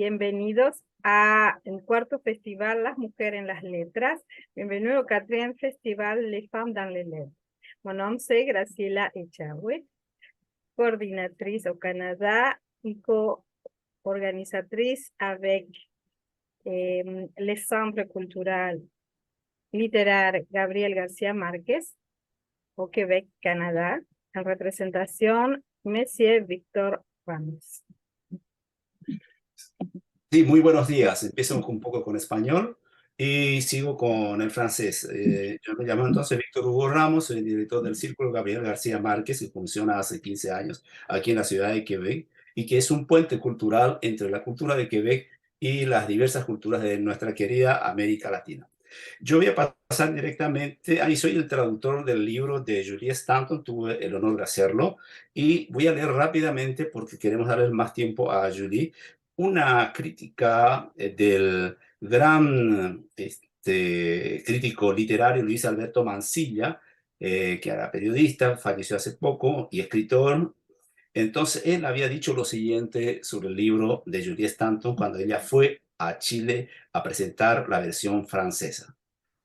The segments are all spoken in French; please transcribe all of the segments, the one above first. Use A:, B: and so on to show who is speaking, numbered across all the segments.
A: Bienvenidos a el cuarto festival Las Mujeres en las Letras. Bienvenido au quatrième festival Les Femmes dans les Lettres. Mon nom c'est Graciela Echagüe, coordinatrice au Canada et co-organisatrice avec les centres culturels littéraires Gabriel García Márquez au Québec, Canada, en représentation Monsieur Víctor Ramos.
B: Sí, muy buenos días. Empiezo un poco con español y sigo con el francés. Yo me llamo entonces Víctor Hugo Ramos, soy el director del Círculo Gabriel García Márquez, que funciona hace 15 años aquí en la ciudad de Quebec y que es un puente cultural entre la cultura de Quebec y las diversas culturas de nuestra querida América Latina. Yo voy a pasar directamente, ahí soy el traductor del libro de Julie Stanton, tuve el honor de hacerlo, y voy a leer rápidamente porque queremos darle más tiempo a Julie, una crítica del gran crítico literario Luis Alberto Mansilla, que era periodista, falleció hace poco, y escritor. Entonces, él había dicho lo siguiente sobre el libro de Julie Stanton cuando ella fue a Chile a presentar la versión francesa.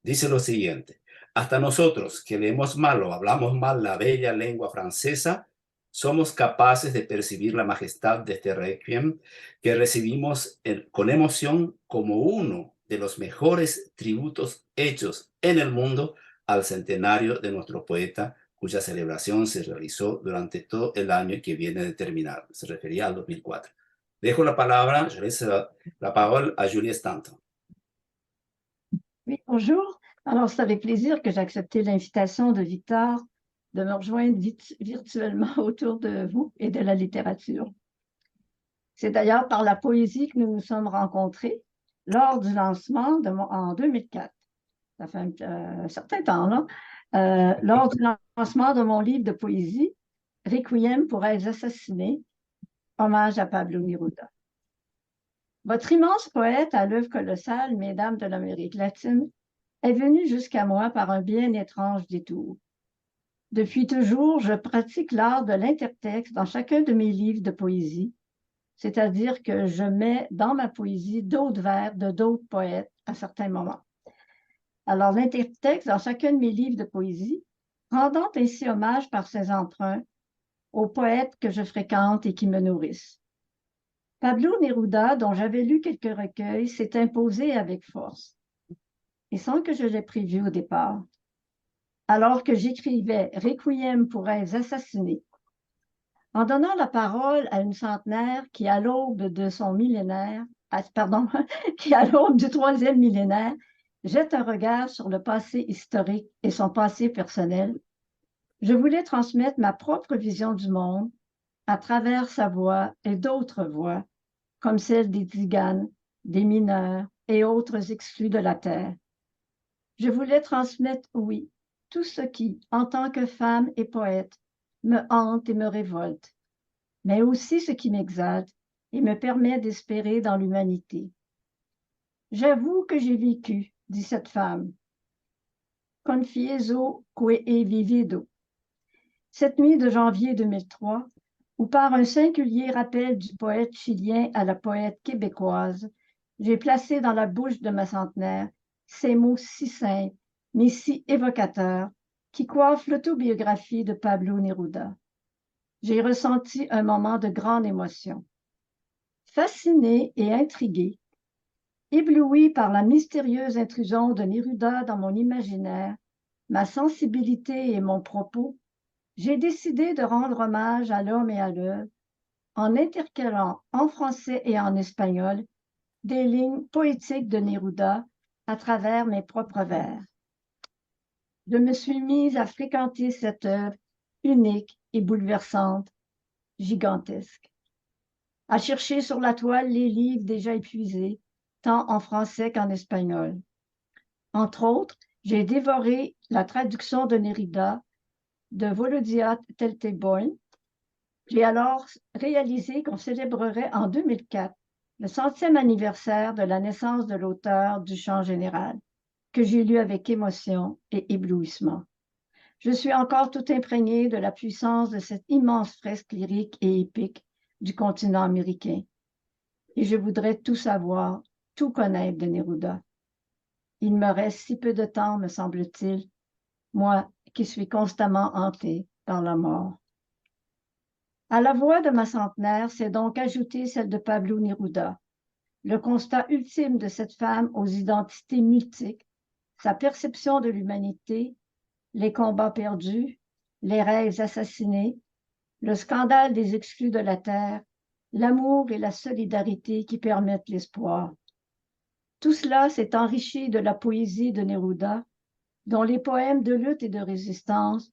B: Dice lo siguiente: hasta nosotros que leemos mal o hablamos mal la bella lengua francesa, somos capaces de percibir la majestad de este requiem que recibimos con emoción como uno de los mejores tributos hechos en el mundo al centenario de nuestro poeta, cuya celebración se realizó durante todo el año que viene de terminar. Se refería al 2004. Dejo la palabra, je laisse la parole à Julie Stanton.
C: Oui, bonjour. Alors, c'est avec plaisir que j'ai accepté l'invitation de Victor de me rejoindre virtuellement autour de vous et de la littérature. C'est d'ailleurs par la poésie que nous nous sommes rencontrés lors du lancement en 2004. Ça fait un certain temps, là. Lors du lancement de mon livre de poésie, Requiem pour êtres assassinés, hommage à Pablo Neruda. Votre immense poète à l'œuvre colossale, Mesdames de l'Amérique latine, est venu jusqu'à moi par un bien étrange détour. Depuis toujours, je pratique l'art de l'intertexte dans chacun de mes livres de poésie, c'est-à-dire que je mets dans ma poésie d'autres vers de d'autres poètes à certains moments. Alors, l'intertexte dans chacun de mes livres de poésie, rendant ainsi hommage par ses emprunts aux poètes que je fréquente et qui me nourrissent. Pablo Neruda, dont j'avais lu quelques recueils, s'est imposé avec force, et sans que je l'aie prévu au départ. Alors que j'écrivais Requiem pour êtres assassinés, en donnant la parole à une centenaire qui, à l'aube de son millénaire, qui, à l'aube du 3e millénaire, jette un regard sur le passé historique et son passé personnel, je voulais transmettre ma propre vision du monde à travers sa voix et d'autres voix, comme celle des tziganes, des mineurs et autres exclus de la terre. Je voulais transmettre, oui, tout ce qui, en tant que femme et poète, me hante et me révolte, mais aussi ce qui m'exalte et me permet d'espérer dans l'humanité. J'avoue que j'ai vécu, dit cette femme, confieso que he vivido, cette nuit de janvier 2003, où par un singulier rappel du poète chilien à la poète québécoise, j'ai placé dans la bouche de ma centenaire ces mots si simples, mais si évocateurs, qui coiffent l'autobiographie de Pablo Neruda. J'ai ressenti un moment de grande émotion. Fasciné et intrigué, ébloui par la mystérieuse intrusion de Neruda dans mon imaginaire, ma sensibilité et mon propos, j'ai décidé de rendre hommage à l'homme et à l'œuvre en intercalant en français et en espagnol des lignes poétiques de Neruda à travers mes propres vers. Je me suis mise à fréquenter cette œuvre unique et bouleversante, gigantesque, à chercher sur la toile les livres déjà épuisés, tant en français qu'en espagnol. Entre autres, j'ai dévoré la traduction de Neruda de Volodya Telteboin. J'ai alors réalisé qu'on célébrerait en 2004 le 100e anniversaire de la naissance de l'auteur du Chant général, que j'ai lu avec émotion et éblouissement. Je suis encore tout imprégné de la puissance de cette immense fresque lyrique et épique du continent américain. et je voudrais tout savoir, tout connaître de Neruda. Il me reste si peu de temps, me semble-t-il, moi qui suis constamment hantée par la mort. À la voix de ma centenaire s'est donc ajoutée celle de Pablo Neruda. Le constat ultime de cette femme aux identités multiples, sa perception de l'humanité, les combats perdus, les rêves assassinés, le scandale des exclus de la terre, l'amour et la solidarité qui permettent l'espoir. Tout cela s'est enrichi de la poésie de Neruda, dont les poèmes de lutte et de résistance,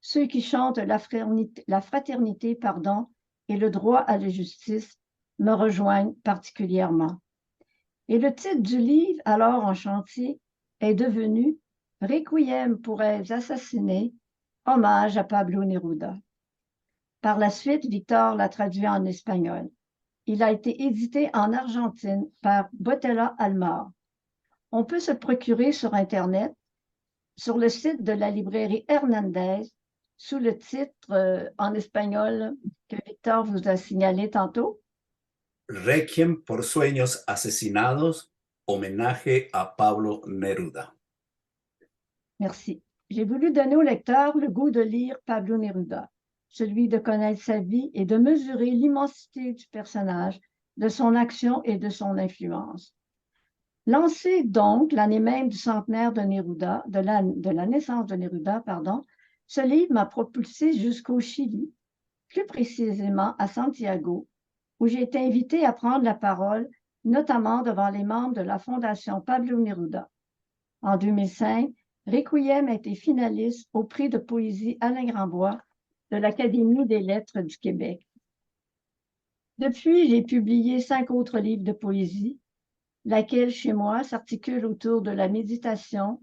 C: ceux qui chantent la fraternité, et le droit à la justice, me rejoignent particulièrement. Et le titre du livre, alors en chantier, est devenu « Requiem pour rêves assassinés, hommage à Pablo Neruda ». Par la suite, Victor l'a traduit en espagnol. Il a été édité en Argentine par Botella Almar. On peut se procurer sur Internet, sur le site de la librairie Hernandez, sous le titre en espagnol que Victor vous a signalé tantôt.
B: Requiem por sueños asesinados, homenaje a Pablo Neruda.
C: Merci. J'ai voulu donner au lecteur le goût de lire Pablo Neruda, celui de connaître sa vie et de mesurer l'immensité du personnage, de son action et de son influence. Lancé donc l'année même du centenaire de Neruda, de la naissance de Neruda, ce livre m'a propulsé jusqu'au Chili, plus précisément à Santiago, où j'ai été invitée à prendre la parole, notamment devant les membres de la Fondation Pablo Neruda. En 2005, Requiem a été finaliste au prix de poésie Alain Grandbois de l'Académie des lettres du Québec. Depuis, j'ai publié 5 autres livres de poésie, laquelle chez moi s'articule autour de la méditation,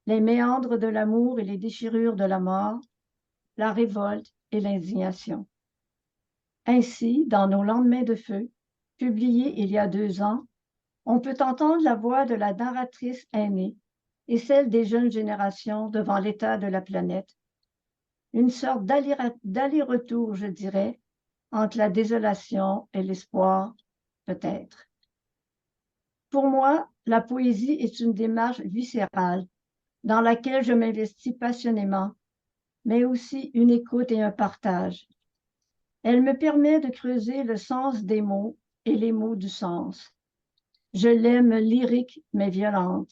C: les méandres de l'amour et les déchirures de la mort, la révolte et l'indignation. Ainsi, dans Nos lendemains de feu, publié il y a 2 ans, on peut entendre la voix de la narratrice aînée et celle des jeunes générations devant l'état de la planète. Une sorte d'aller-retour, je dirais, entre la désolation et l'espoir, peut-être. Pour moi, la poésie est une démarche viscérale dans laquelle je m'investis passionnément, mais aussi une écoute et un partage. Elle me permet de creuser le sens des mots et les mots du sens. Je l'aime lyrique mais violente,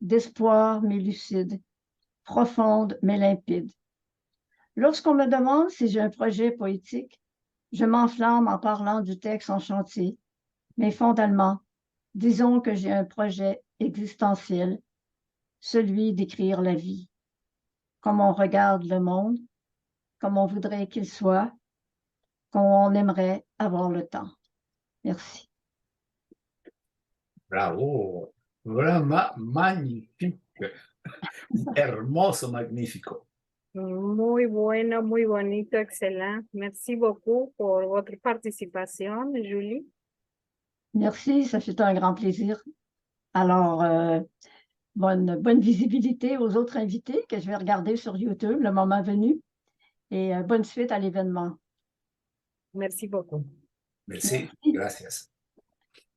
C: d'espoir mais lucide, profonde mais limpide. Lorsqu'on me demande si j'ai un projet poétique, je m'enflamme en parlant du texte en chantier, mais fondamentalement, disons que j'ai un projet existentiel, celui d'écrire la vie, comme on regarde le monde, comme on voudrait qu'il soit, comme on aimerait avoir le temps. Merci.
B: Bravo, vraiment magnifique, hermoso, magnífico.
A: Muy bueno, muy bonito, excelente. Merci beaucoup pour votre participation, Julie.
C: Merci, ça fait un grand plaisir. Alors, bonne visibilité aux autres invités que je vais regarder sur YouTube le moment venu. Et bonne suite à l'événement.
A: Merci beaucoup.
B: Merci,
C: Merci.
B: gracias.